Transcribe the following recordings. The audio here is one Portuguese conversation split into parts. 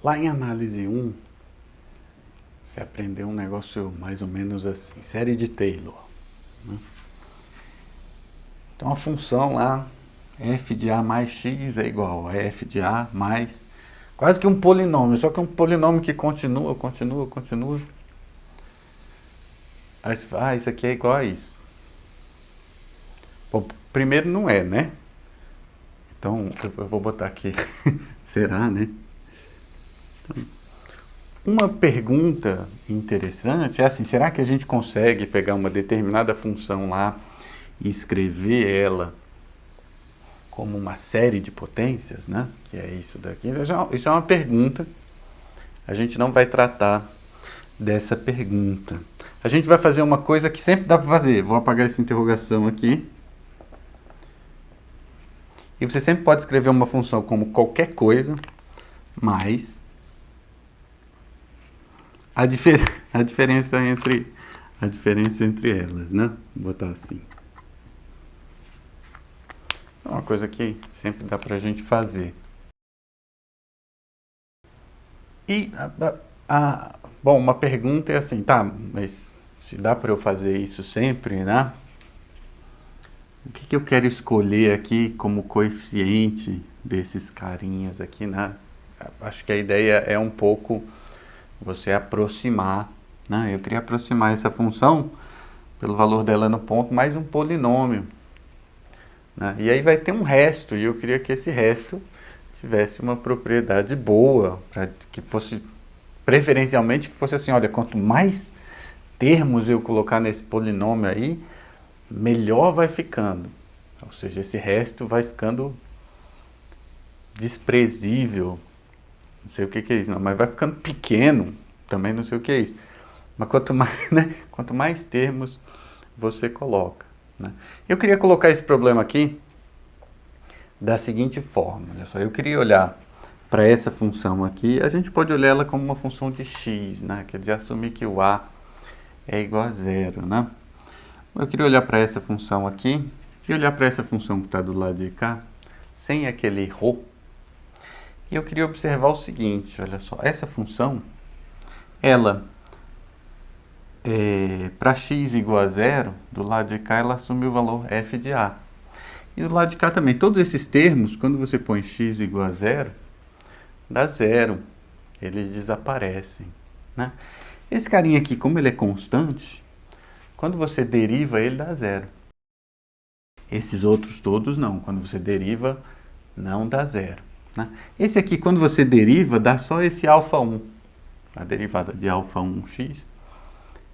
Lá em análise 1, você aprendeu um negócio mais ou menos assim, série de Taylor, né? Então a função lá, f de a mais x é igual a f de a mais quase que um polinômio, só que um polinômio que continua. Aí você fala, isso aqui é igual a isso. Bom, primeiro não é, né? Então eu vou botar aqui, será, né? Então, uma pergunta interessante é assim, será que a gente consegue pegar uma determinada função lá e escrever ela como uma série de potências, né? Que é isso daqui. Isso é uma pergunta. A gente não vai tratar dessa pergunta. A gente vai fazer uma coisa que sempre dá para fazer. Vou apagar essa interrogação aqui. E você sempre pode escrever uma função como qualquer coisa, mais a diferença entre elas, né? Vou botar assim. É uma coisa que sempre dá pra gente fazer. E, bom, uma pergunta é assim, tá, mas se dá para eu fazer isso sempre, né? O que eu quero escolher aqui como coeficiente desses carinhas aqui, né? Acho que a ideia é um pouco você aproximar, né? Eu queria aproximar essa função pelo valor dela no ponto mais um polinômio, né? E aí vai ter um resto, e eu queria que esse resto tivesse uma propriedade boa, para que fosse, preferencialmente, que fosse assim, olha, quanto mais termos eu colocar nesse polinômio aí, melhor vai ficando. Ou seja, esse resto vai ficando desprezível. Não sei o que é isso, não, mas vai ficando pequeno, também não sei o que é isso. Mas quanto mais, né, quanto mais termos você coloca, né? Eu queria colocar esse problema aqui da seguinte forma. Olha só, eu queria olhar para essa função aqui, a gente pode olhar ela como uma função de x, né? Quer dizer, assumir que o a é igual a zero, né? Eu queria olhar para essa função aqui e olhar para essa função que está do lado de cá, sem aquele ρ. E eu queria observar o seguinte, olha só, essa função, ela, para x igual a zero, do lado de cá ela assume o valor f de a. E do lado de cá também, todos esses termos, quando você põe x igual a zero, dá zero, eles desaparecem, né? Esse carinha aqui, como ele é constante, quando você deriva ele dá zero. Esses outros todos não, quando você deriva não dá zero, né? Esse aqui, quando você deriva, dá só esse alfa 1. A derivada de alfa 1x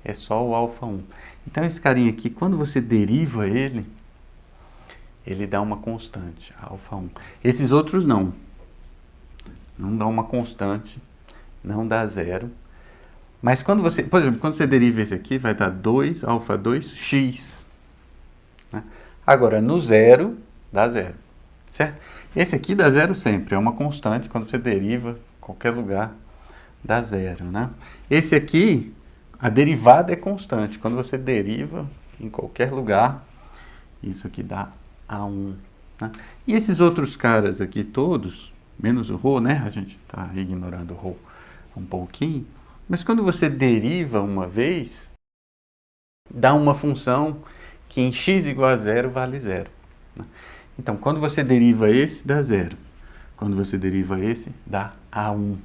é só o alfa 1. Então esse carinha aqui, quando você deriva ele dá uma constante, alfa 1. Esses outros não dão uma constante, não dá zero. Mas quando você, por exemplo, quando você deriva esse aqui, vai dar 2 alfa 2x, né? Agora, no zero, dá zero, certo? Esse aqui dá zero sempre, é uma constante, quando você deriva, em qualquer lugar, dá zero, né? Esse aqui, a derivada é constante, quando você deriva em qualquer lugar, isso aqui dá A1, né? E esses outros caras aqui todos, menos o ρ, né? A gente está ignorando o ρ um pouquinho, mas quando você deriva uma vez, dá uma função que em x igual a zero vale zero, né? Então, quando você deriva esse, dá zero. Quando você deriva esse, dá A1.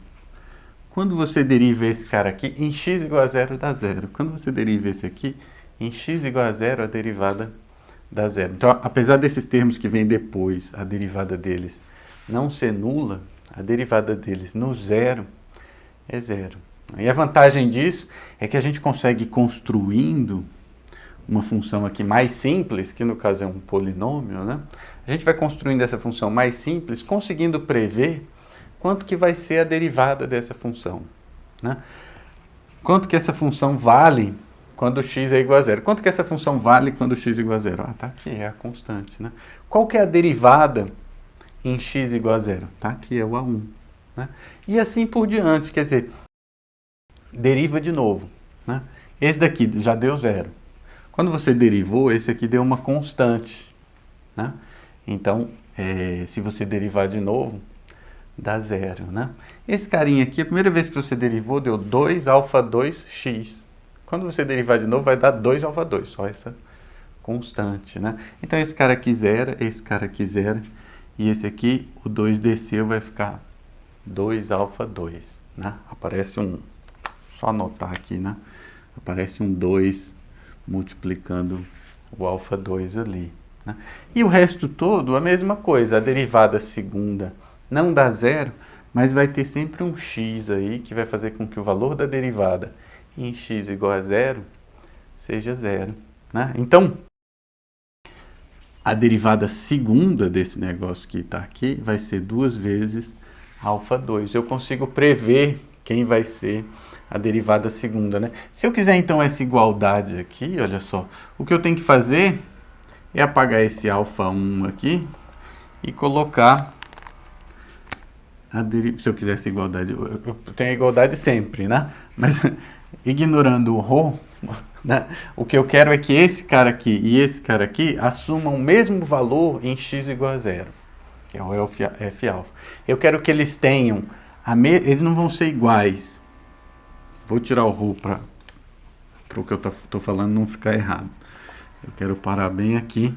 Quando você deriva esse cara aqui, em x igual a zero dá zero. Quando você deriva esse aqui, em x igual a zero, a derivada dá zero. Então, apesar desses termos que vêm depois, a derivada deles não ser nula, a derivada deles no zero é zero. E a vantagem disso é que a gente consegue ir construindo uma função aqui mais simples, que no caso é um polinômio, né? A gente vai construindo essa função mais simples, conseguindo prever quanto que vai ser a derivada dessa função, né? Quanto que essa função vale quando x é igual a zero. Quanto que essa função vale quando x é igual a zero? Ah, tá aqui, é a constante, né? Qual que é a derivada em x igual a zero? Tá aqui, é o A1, né? E assim por diante, quer dizer, deriva de novo, né? Esse daqui já deu zero. Quando você derivou, esse aqui deu uma constante, né? Então, se você derivar de novo, dá zero, né? Esse carinha aqui, a primeira vez que você derivou, deu 2 alfa 2x. Quando você derivar de novo, vai dar 2 alfa 2, só essa constante, né? Então esse cara aqui zera, esse cara aqui zera, e esse aqui, o 2 desceu, vai ficar 2 alfa 2, né? Aparece um, só anotar aqui, né? Aparece um 2 multiplicando o alfa 2 ali, né? E o resto todo, a mesma coisa, a derivada segunda não dá zero, mas vai ter sempre um x aí, que vai fazer com que o valor da derivada em x igual a zero seja zero, né? Então, a derivada segunda desse negócio que está aqui vai ser 2 vezes alfa 2. Eu consigo prever quem vai ser a derivada segunda, né? Se eu quiser, então, essa igualdade aqui, olha só, o que eu tenho que fazer é apagar esse alfa 1 aqui e colocar a derivada. Se eu quiser essa igualdade, eu tenho a igualdade sempre, né? Mas ignorando o ρ, né? O que eu quero é que esse cara aqui e esse cara aqui assumam o mesmo valor em x igual a zero, que é o f alfa. Eu quero que eles tenham, eles não vão ser iguais. Vou tirar o ρ para o que eu estou falando não ficar errado. Eu quero parar bem aqui.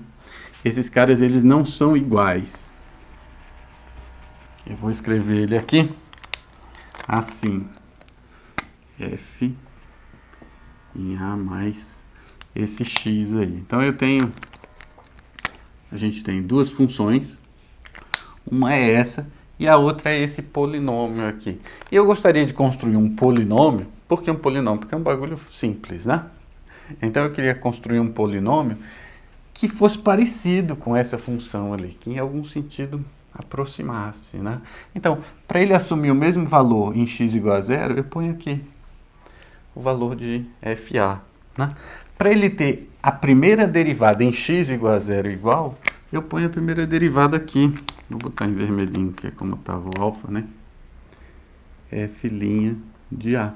Esses caras, eles não são iguais. Eu vou escrever ele aqui assim. F em A mais esse x aí. Então a gente tem duas funções. Uma é essa e a outra é esse polinômio aqui. E eu gostaria de construir um polinômio. Por que um polinômio? Porque é um bagulho simples, né? Então eu queria construir um polinômio que fosse parecido com essa função ali, que em algum sentido aproximasse, né? Então, para ele assumir o mesmo valor em x igual a zero, eu ponho aqui o valor de FA, né? Para ele ter a primeira derivada em x igual a zero igual, eu ponho a primeira derivada aqui. Vou botar em vermelhinho, que é como estava o alfa, né? F' de A.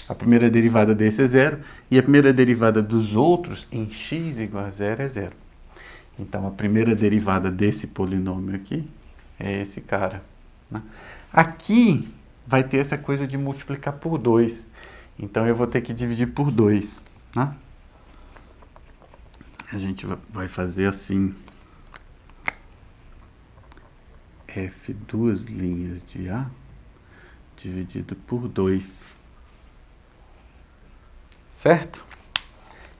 A primeira derivada desse é zero, e a primeira derivada dos outros em x igual a zero é zero. Então, a primeira derivada desse polinômio aqui é esse cara, né? Aqui vai ter essa coisa de multiplicar por 2. Então, eu vou ter que dividir por 2, né? A gente vai fazer assim. F duas linhas de A dividido por 2. Certo?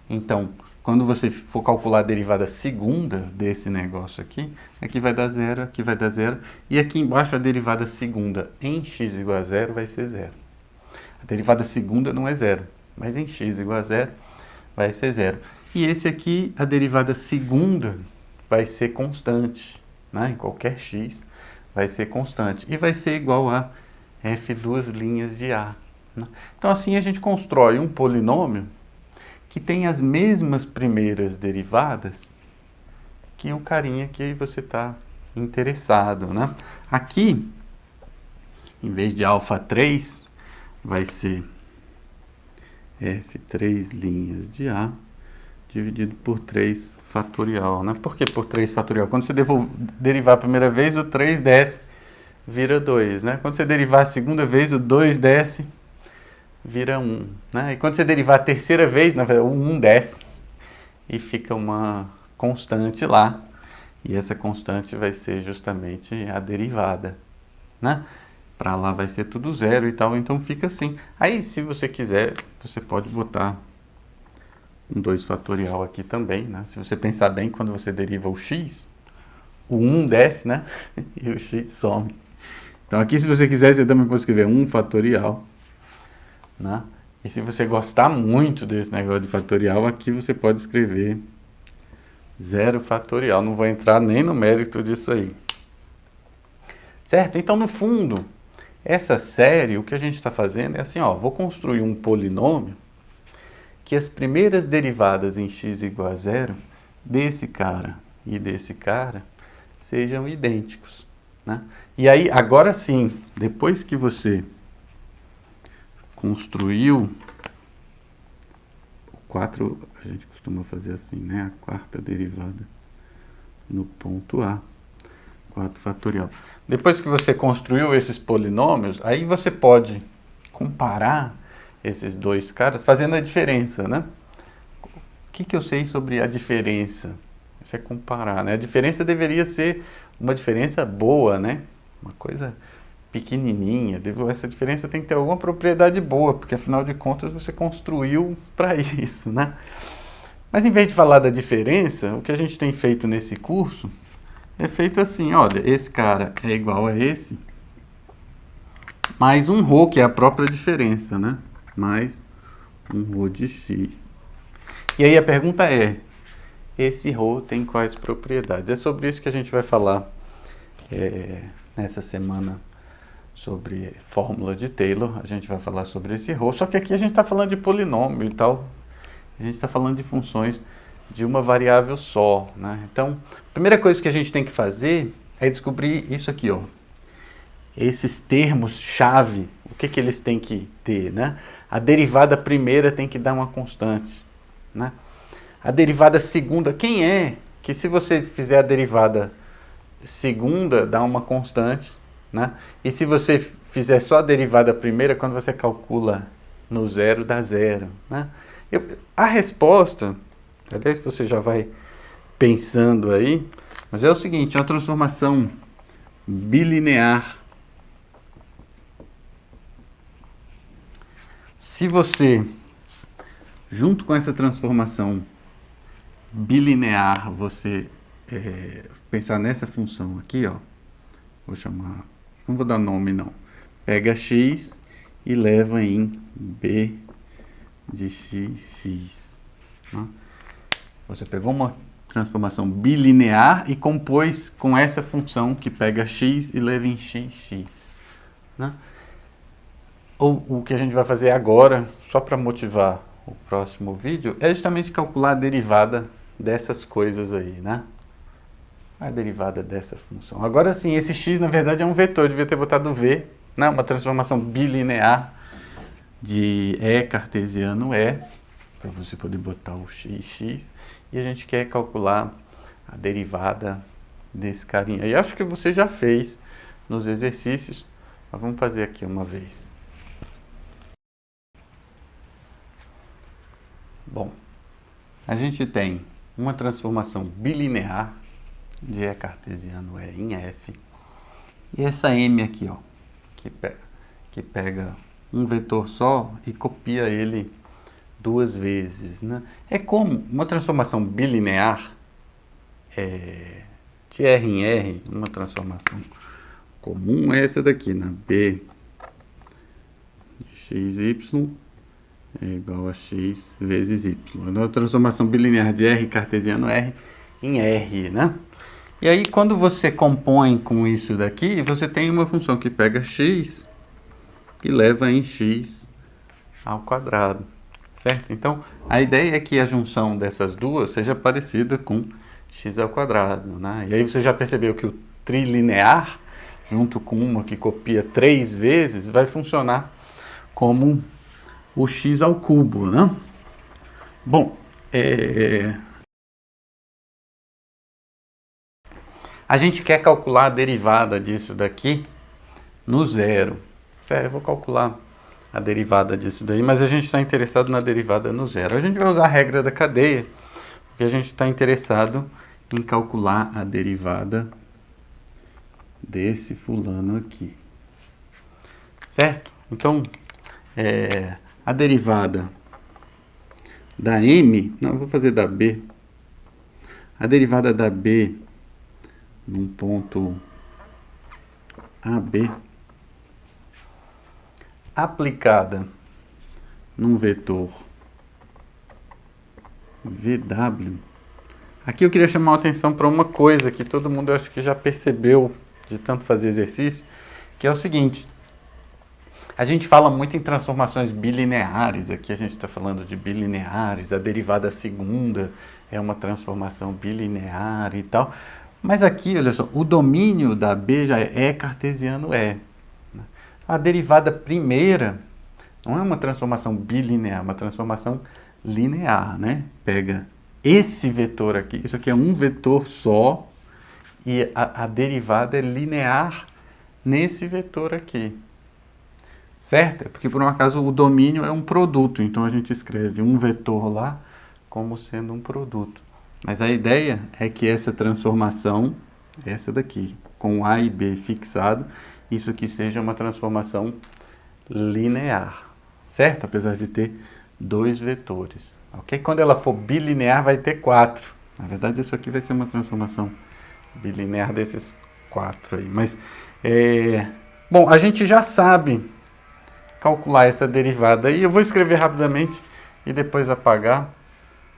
Então, quando você for calcular a derivada segunda desse negócio aqui, aqui vai dar zero, aqui vai dar zero, e aqui embaixo a derivada segunda em x igual a zero vai ser zero. A derivada segunda não é zero, mas em x igual a zero vai ser zero. E esse aqui, a derivada segunda vai ser constante, né? Em qualquer x vai ser constante, e vai ser igual a f duas linhas de A. Então, assim a gente constrói um polinômio que tem as mesmas primeiras derivadas que o carinha que você está interessado, né? Aqui, em vez de alfa 3, vai ser f3 linhas de A dividido por 3 fatorial, né? Por que por 3 fatorial? Quando você derivar a primeira vez, o 3 desce, vira 2, né? Quando você derivar a segunda vez, o 2 desce, vira 1, né? E quando você derivar a terceira vez, na verdade, o 1 desce e fica uma constante lá. E essa constante vai ser justamente a derivada, né? Para lá vai ser tudo zero e tal, então fica assim. Aí, se você quiser, você pode botar um 2 fatorial aqui também, né? Se você pensar bem, quando você deriva o x, o 1 desce, né? E o x some. Então, aqui, se você quiser, você também pode escrever 1 fatorial, né? E se você gostar muito desse negócio de fatorial, aqui você pode escrever 0 fatorial. Não vou entrar nem no mérito disso aí. Certo? Então, no fundo, essa série, o que a gente está fazendo é assim, ó, vou construir um polinômio que as primeiras derivadas em x igual a zero desse cara e desse cara sejam idênticos, né? E aí, agora sim, depois que você construiu o 4, a gente costuma fazer assim, né? A quarta derivada no ponto A. 4 fatorial. Depois que você construiu esses polinômios, aí você pode comparar esses dois caras fazendo a diferença, né? O que eu sei sobre a diferença? Isso é comparar, né? A diferença deveria ser uma diferença boa, né? Uma coisa pequenininha. Essa diferença tem que ter alguma propriedade boa, porque afinal de contas você construiu para isso, né? Mas em vez de falar da diferença, o que a gente tem feito nesse curso é feito assim, olha, esse cara é igual a esse, mais um ρ, que é a própria diferença, né? Mais um ρ de x. E aí a pergunta é, esse ρ tem quais propriedades? É sobre isso que a gente vai falar nessa semana, sobre fórmula de Taylor. A gente vai falar sobre esse ρ, só que aqui a gente está falando de polinômio e tal. A gente está falando de funções de uma variável só, né? Então, a primeira coisa que a gente tem que fazer é descobrir isso aqui, ó. Esses termos-chave, o que eles têm que ter, né? A derivada primeira tem que dar uma constante, né? A derivada segunda, quem é que se você fizer a derivada segunda, dá uma constante, né? E se você fizer só a derivada primeira, quando você calcula no zero, dá zero, né? A resposta, aliás, você já vai pensando aí, mas é o seguinte, é uma transformação bilinear. Se você, junto com essa transformação bilinear, você pensar nessa função aqui, ó, vou chamar, não vou dar nome não, pega x e leva em b de x. Né? Você pegou uma transformação bilinear e compôs com essa função que pega x e leva em x. Né? O que a gente vai fazer agora, só para motivar o próximo vídeo, é justamente calcular a derivada dessas coisas aí, né? A derivada dessa função. Agora sim, esse x na verdade é um vetor, eu devia ter botado v, né? Uma transformação bilinear de E cartesiano E, para você poder botar o x, e a gente quer calcular a derivada desse carinha. E acho que você já fez nos exercícios, mas vamos fazer aqui uma vez. Bom, a gente tem uma transformação bilinear de E cartesiano E em F, e essa M aqui, ó, que pega um vetor só e copia ele duas vezes, né? É como uma transformação bilinear de R em R, uma transformação comum é essa daqui, né? B de xy é igual a x vezes y. É uma transformação bilinear de R cartesiano R em R, né? E aí, quando você compõe com isso daqui, você tem uma função que pega x e leva em x ao quadrado, certo? Então, a ideia é que a junção dessas duas seja parecida com x ao quadrado, né? E aí você já percebeu que o trilinear, junto com uma que copia 3 vezes, vai funcionar como o x ao cubo, né? Bom, a gente quer calcular a derivada disso daqui no zero. Sério, eu vou calcular a derivada disso daí, mas a gente está interessado na derivada no zero. A gente vai usar a regra da cadeia, porque a gente está interessado em calcular a derivada desse fulano aqui. Certo? Então, a derivada da M, não, eu vou fazer da B. A derivada da B num ponto AB aplicada num vetor VW. Aqui eu queria chamar a atenção para uma coisa que todo mundo eu acho que já percebeu de tanto fazer exercício, que é o seguinte: a gente fala muito em transformações bilineares, aqui a gente está falando de bilineares, a derivada segunda é uma transformação bilinear e tal, mas aqui, olha só, o domínio da B já é cartesiano E. A derivada primeira não é uma transformação bilinear, é uma transformação linear, né? Pega esse vetor aqui, isso aqui é um vetor só, E a derivada é linear nesse vetor aqui. Certo? É porque por um acaso o domínio é um produto, então a gente escreve um vetor lá como sendo um produto. Mas a ideia é que essa transformação, essa daqui, com A e B fixado, isso aqui seja uma transformação linear, certo? Apesar de ter dois vetores, ok? Quando ela for bilinear vai ter 4. Na verdade isso aqui vai ser uma transformação bilinear desses 4 aí. Mas, bom, a gente já sabe calcular essa derivada aí. Eu vou escrever rapidamente e depois apagar.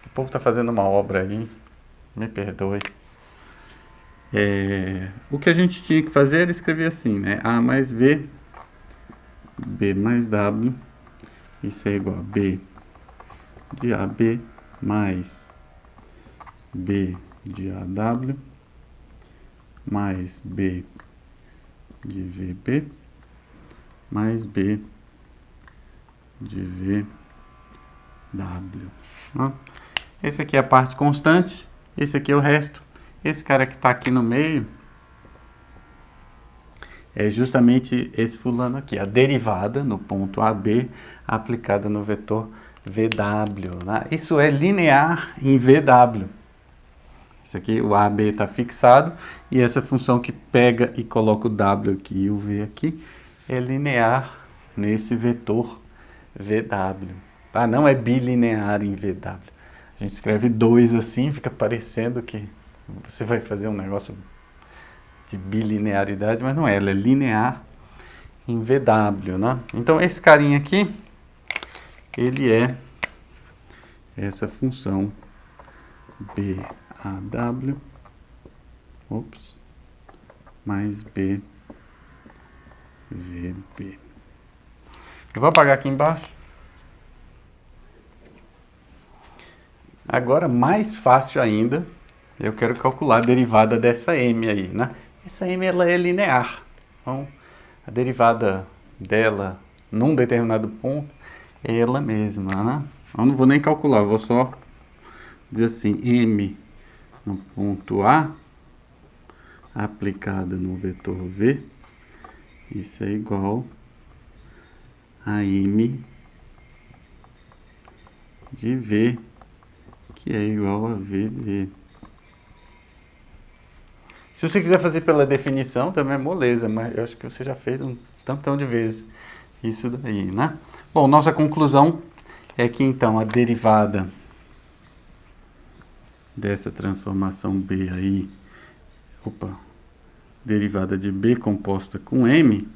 O povo está fazendo uma obra aí, me perdoe. O que a gente tinha que fazer era escrever assim, né? A mais V, B mais W, isso é igual a B de AB mais B de AW mais B de VB mais B de VW. Esse aqui é a parte constante, esse aqui é o resto. Esse cara que está aqui no meio é justamente esse fulano aqui, a derivada no ponto AB aplicada no vetor VW. Né? Isso é linear em VW. Isso aqui, o AB está fixado, e essa função que pega e coloca o W aqui e o V aqui, é linear nesse vetor VW. Tá? Não é bilinear em VW. A gente escreve 2 assim, fica parecendo que você vai fazer um negócio de bilinearidade, mas não é, ela é linear em VW, né? Então esse carinha aqui, ele é essa função BAW, mais BVB. Eu vou apagar aqui embaixo. Agora, mais fácil ainda, eu quero calcular a derivada dessa m aí, né? Essa m ela é linear. Então, a derivada dela num determinado ponto é ela mesma, né? Eu não vou nem calcular, vou só dizer assim, m no ponto A aplicada no vetor V, isso é igual a m de V, que é igual a VV. Se você quiser fazer pela definição, também é moleza, mas eu acho que você já fez um tantão de vezes isso daí, né? Bom, nossa conclusão é que então a derivada dessa transformação B aí, derivada de B composta com M,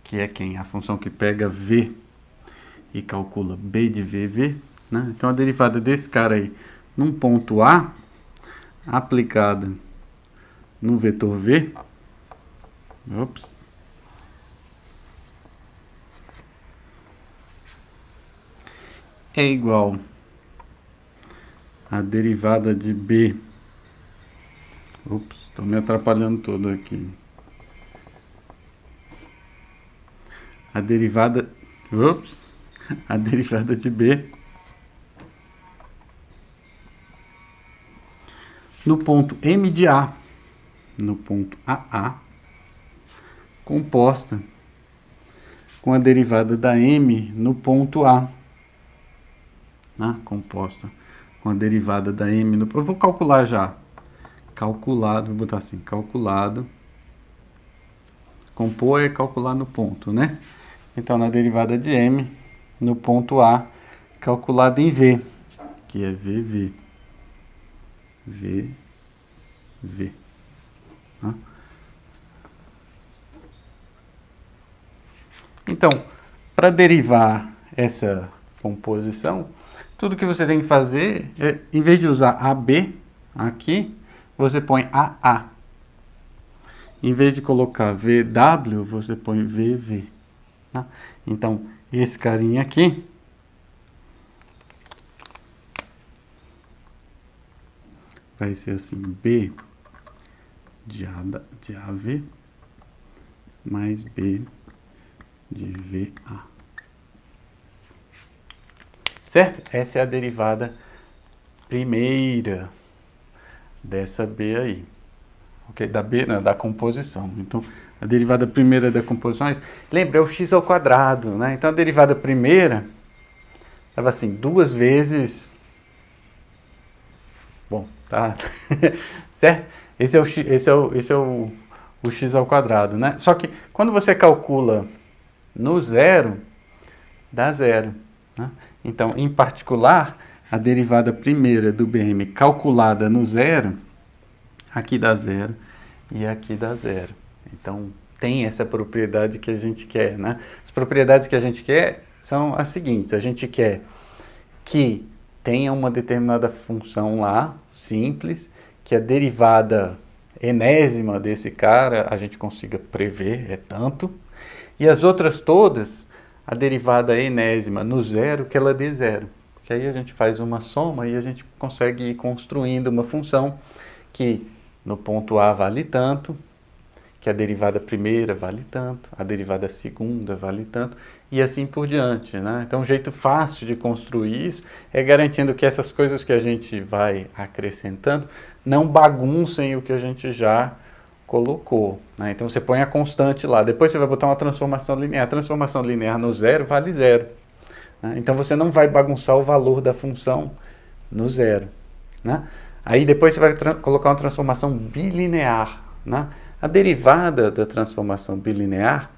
que é quem? A função que pega V e calcula B de VV, né? Então a derivada desse cara aí num ponto A aplicada no vetor V, é igual a derivada de B, estou me atrapalhando todo aqui, a derivada de B no ponto M de A, no ponto AA, composta com a derivada da M no ponto A, né? Composta com a derivada da M no... Eu vou calcular já. Calculado, vou botar assim, calculado. Compor é calcular no ponto, né? Então, na derivada de M no ponto A, calculado em V, que é VV. VV. Né? Então, para derivar essa composição, tudo que você tem que fazer é, em vez de usar AB aqui, você põe AA. Em vez de colocar VW, você põe VV. Tá? Então, esse carinha aqui vai ser assim, B de AV mais B de VA. Certo? Essa é a derivada primeira dessa B aí. Ok? Da B, não, da composição. Então, a derivada primeira da composição é isso. Lembra, é o x ao quadrado, né? Então, a derivada primeira estava assim, 2 vezes... Bom, tá... certo? Esse é o x ao quadrado, né? Só que, quando você calcula no zero, dá zero, né? Então, em particular, a derivada primeira do BM calculada no zero, aqui dá zero e aqui dá zero. Então, tem essa propriedade que a gente quer, né? As propriedades que a gente quer são as seguintes. A gente quer que tenha uma determinada função lá, simples, que a derivada enésima desse cara a gente consiga prever, é tanto. E as outras todas, a derivada enésima no zero, que ela dê zero. Porque aí a gente faz uma soma e a gente consegue ir construindo uma função que no ponto A vale tanto, que a derivada primeira vale tanto, a derivada segunda vale tanto, e assim por diante, né? Então, um jeito fácil de construir isso é garantindo que essas coisas que a gente vai acrescentando não baguncem o que a gente já colocou, né? Então, você põe a constante lá, depois você vai botar uma transformação linear. A transformação linear no zero vale zero, né? Então, você não vai bagunçar o valor da função no zero, né? Aí, depois você vai colocar uma transformação bilinear, né? A derivada da transformação bilinear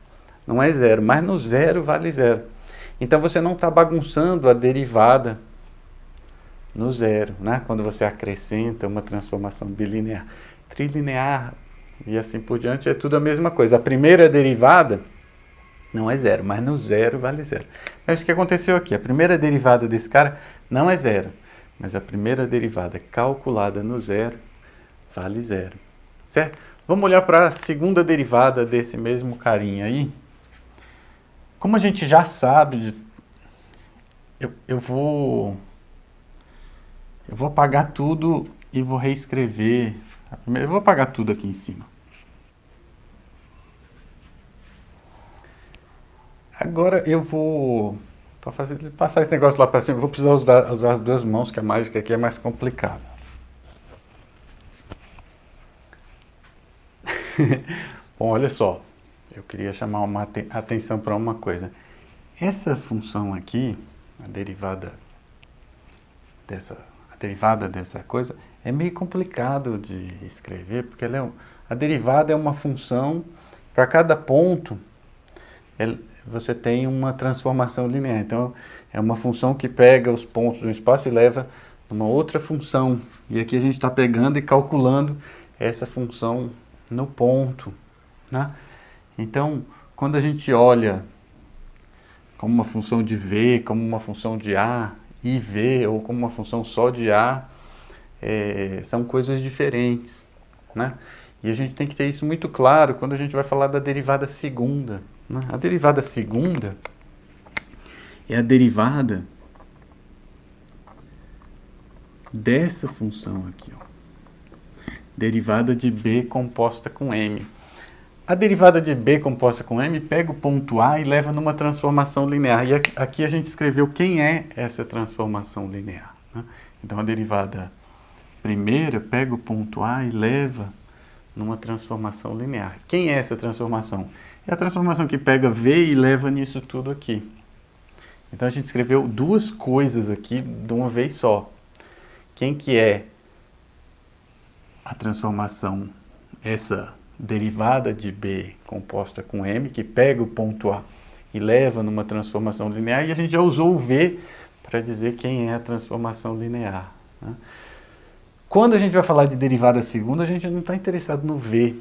não é zero, mas no zero vale zero. Então, você não está bagunçando a derivada no zero, né? Quando você acrescenta uma transformação bilinear. Trilinear e assim por diante é tudo a mesma coisa. A primeira derivada não é zero, mas no zero vale zero. É isso que aconteceu aqui. A primeira derivada desse cara não é zero, mas a primeira derivada calculada no zero vale zero. Certo? Vamos olhar para a segunda derivada desse mesmo carinha aí. Como a gente já sabe, eu vou apagar tudo e vou reescrever. Eu vou apagar tudo aqui em cima. Agora eu vou, para passar esse negócio lá para cima, eu vou precisar usar as duas mãos, que a mágica aqui é mais complicada. Bom, olha só, eu queria chamar uma atenção para uma coisa. Essa função aqui, a derivada dessa coisa, é meio complicado de escrever, porque a derivada é uma função, para cada ponto você tem uma transformação linear. Então, é uma função que pega os pontos do espaço e leva uma outra função. E aqui a gente está pegando e calculando essa função no ponto, né? Então, quando a gente olha como uma função de V, como uma função de A e V, ou como uma função só de A, são coisas diferentes, né? E a gente tem que ter isso muito claro quando a gente vai falar da derivada segunda, né? A derivada segunda é a derivada dessa função aqui, ó. Derivada de B composta com M. A derivada de B composta com M pega o ponto A e leva numa transformação linear. E aqui a gente escreveu quem é essa transformação linear, né? Então, a derivada primeira pega o ponto A e leva numa transformação linear. Quem é essa transformação? É a transformação que pega V e leva nisso tudo aqui. Então, a gente escreveu duas coisas aqui de uma vez só. Quem que é a transformação, essa derivada de B composta com M, que pega o ponto A e leva numa transformação linear, e a gente já usou o V para dizer quem é a transformação linear, né? Quando a gente vai falar de derivada segunda, a gente não está interessado no V,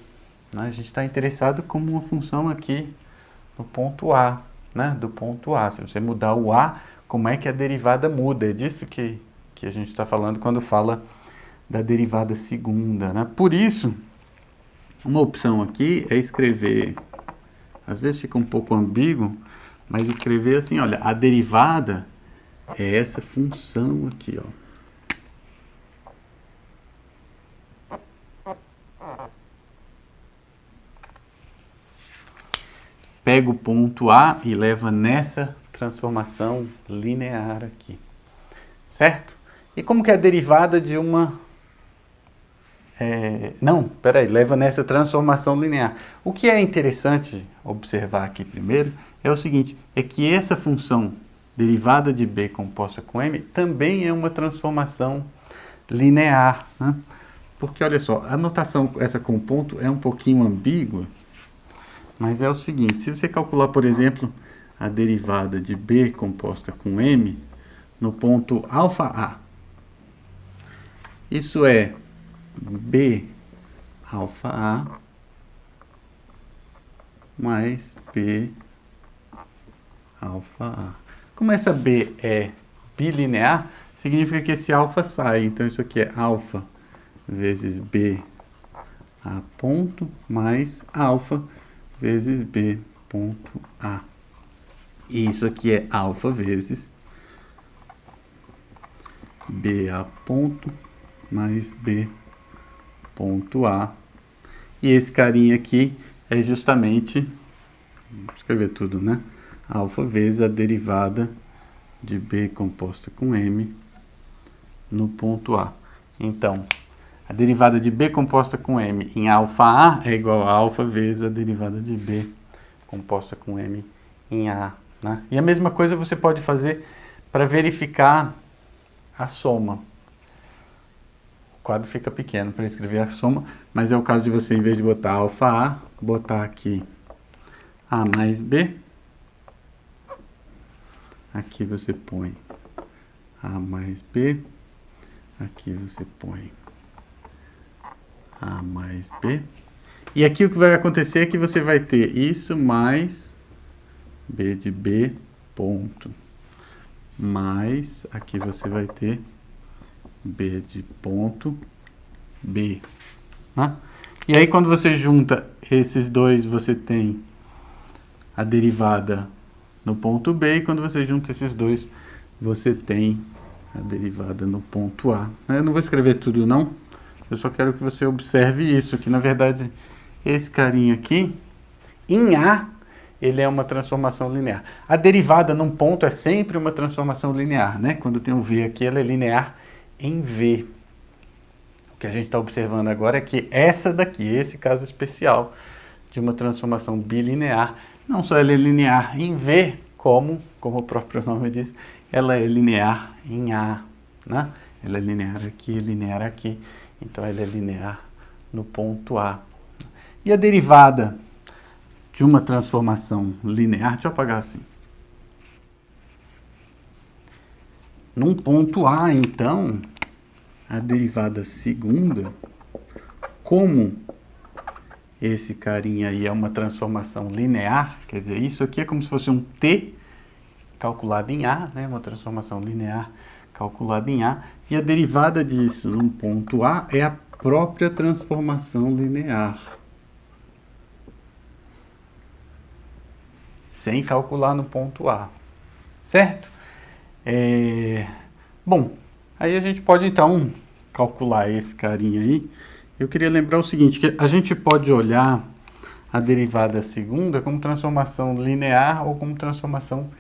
né? A gente está interessado como uma função aqui no ponto A, né? Do ponto A. Se você mudar o A, como é que a derivada muda? É disso que a gente está falando quando fala da derivada segunda, né? Por isso, uma opção aqui é escrever, às vezes fica um pouco ambíguo, mas escrever assim, olha, a derivada é essa função aqui, ó. Pega o ponto A e leva nessa transformação linear aqui, certo? E como que é a derivada de uma Não, peraí, leva nessa transformação linear. O que é interessante observar aqui primeiro é o seguinte, é que essa função derivada de b composta com m também é uma transformação linear, né? Porque olha só, a notação essa com ponto é um pouquinho ambígua, mas é o seguinte, se você calcular, por exemplo, a derivada de b composta com m no ponto α, isso é b alfa A mais B alfa A. Como essa B é bilinear, significa que esse alfa sai. Então, isso aqui é alfa vezes B A ponto mais alfa vezes B ponto A. E isso aqui é alfa vezes BA ponto mais B ponto A. E esse carinha aqui é justamente, vou escrever tudo, né? Alfa vezes a derivada de B composta com M no ponto A. Então, a derivada de B composta com M em alfa A é igual a alfa vezes a derivada de B composta com M em A, né? E a mesma coisa você pode fazer para verificar a soma. O quadro fica pequeno para escrever a soma, mas é o caso de você, em vez de botar alfa A, botar aqui A mais B. Aqui você põe A mais B. Aqui você põe A mais B. E aqui o que vai acontecer é que você vai ter isso mais B de B ponto. Mais, aqui você vai ter B de ponto B. Né? E aí quando você junta esses dois, você tem a derivada no ponto B. E quando você junta esses dois, você tem a derivada no ponto A. Eu não vou escrever tudo não. Eu só quero que você observe isso, que na verdade esse carinha aqui, em A, ele é uma transformação linear. A derivada num ponto é sempre uma transformação linear, né? Quando tem um V aqui, ela é linear em V. O que a gente está observando agora é que essa daqui, esse caso especial de uma transformação bilinear, não só ela é linear em V, como o próprio nome diz, ela é linear em A, né? Ela é linear aqui, então ela é linear no ponto A. E a derivada de uma transformação linear, deixa eu apagar assim. Num ponto A, então, a derivada segunda, como esse carinha aí é uma transformação linear, quer dizer, isso aqui é como se fosse um t calculado em A, né? Uma transformação linear calculada em A, e a derivada disso num ponto A é a própria transformação linear. Sem calcular no ponto A, certo? Bom, aí a gente pode então calcular esse carinha aí. Eu queria lembrar o seguinte, que a gente pode olhar a derivada segunda como transformação linear ou como transformação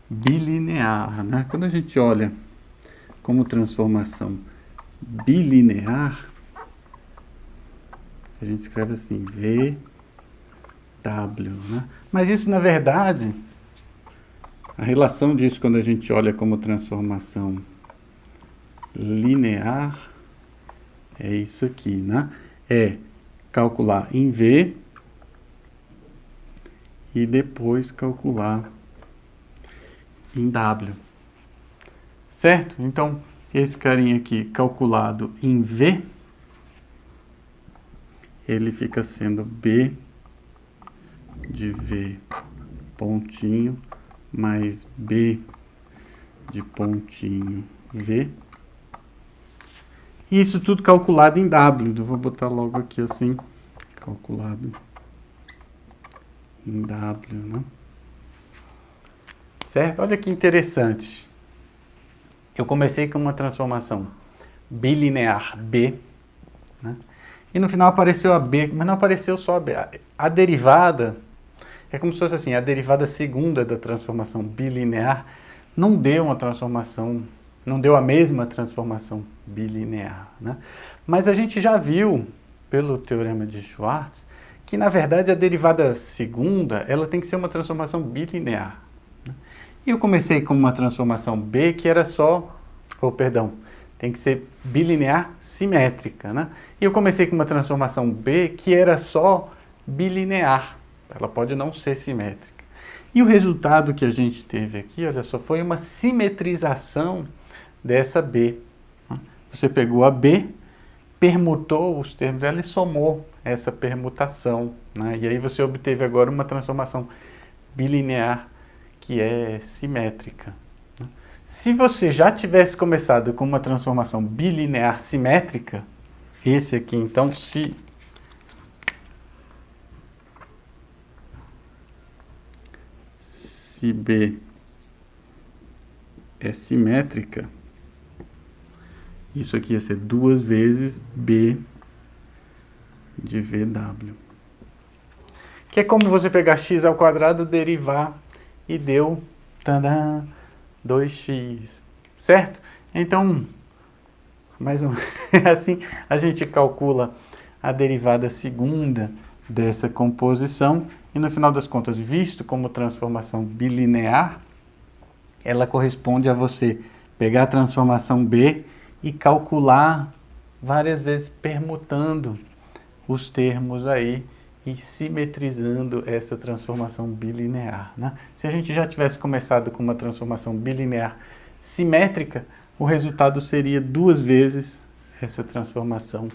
bilinear, né? Quando a gente olha como transformação bilinear, a gente escreve assim, V W, né? Mas isso, na verdade, a relação disso quando a gente olha como transformação linear é isso aqui, né? É calcular em V e depois calcular em W. Certo? Então, esse carinha aqui calculado em V, ele fica sendo B de V pontinho mais B de pontinho V. E isso tudo calculado em W. Eu vou botar logo aqui assim, calculado em W, né? Certo? Olha que interessante. Eu comecei com uma transformação bilinear B, né? E no final apareceu a B, mas não apareceu só a B. A derivada é como se fosse assim, a derivada segunda da transformação bilinear não deu uma transformação, não deu a mesma transformação bilinear, né? Mas a gente já viu pelo teorema de Schwartz, que na verdade a derivada segunda, ela tem que ser uma transformação bilinear. E eu comecei com uma transformação B que era só, tem que ser bilinear simétrica, né? E eu comecei com uma transformação B que era só bilinear. Ela pode não ser simétrica. E o resultado que a gente teve aqui, olha só, foi uma simetrização dessa B. Você pegou a B, permutou os termos dela e somou essa permutação, né? E aí você obteve agora uma transformação bilinear que é simétrica. Se você já tivesse começado com uma transformação bilinear simétrica, esse aqui então, se B é simétrica, isso aqui ia ser 2 vezes B de VW. Que é como você pegar x ao quadrado, derivar e deu, tadã, 2x, certo? Então, mais um, assim a gente calcula a derivada segunda dessa composição e no final das contas, visto como transformação bilinear, ela corresponde a você pegar a transformação B e calcular várias vezes permutando os termos aí e simetrizando essa transformação bilinear, né? Se a gente já tivesse começado com uma transformação bilinear simétrica, o resultado seria 2 vezes essa transformação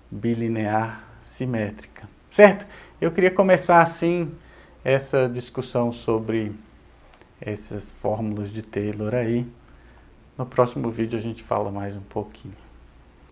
bilinear simétrica, certo? Eu queria começar assim essa discussão sobre essas fórmulas de Taylor aí. No próximo vídeo a gente fala mais um pouquinho.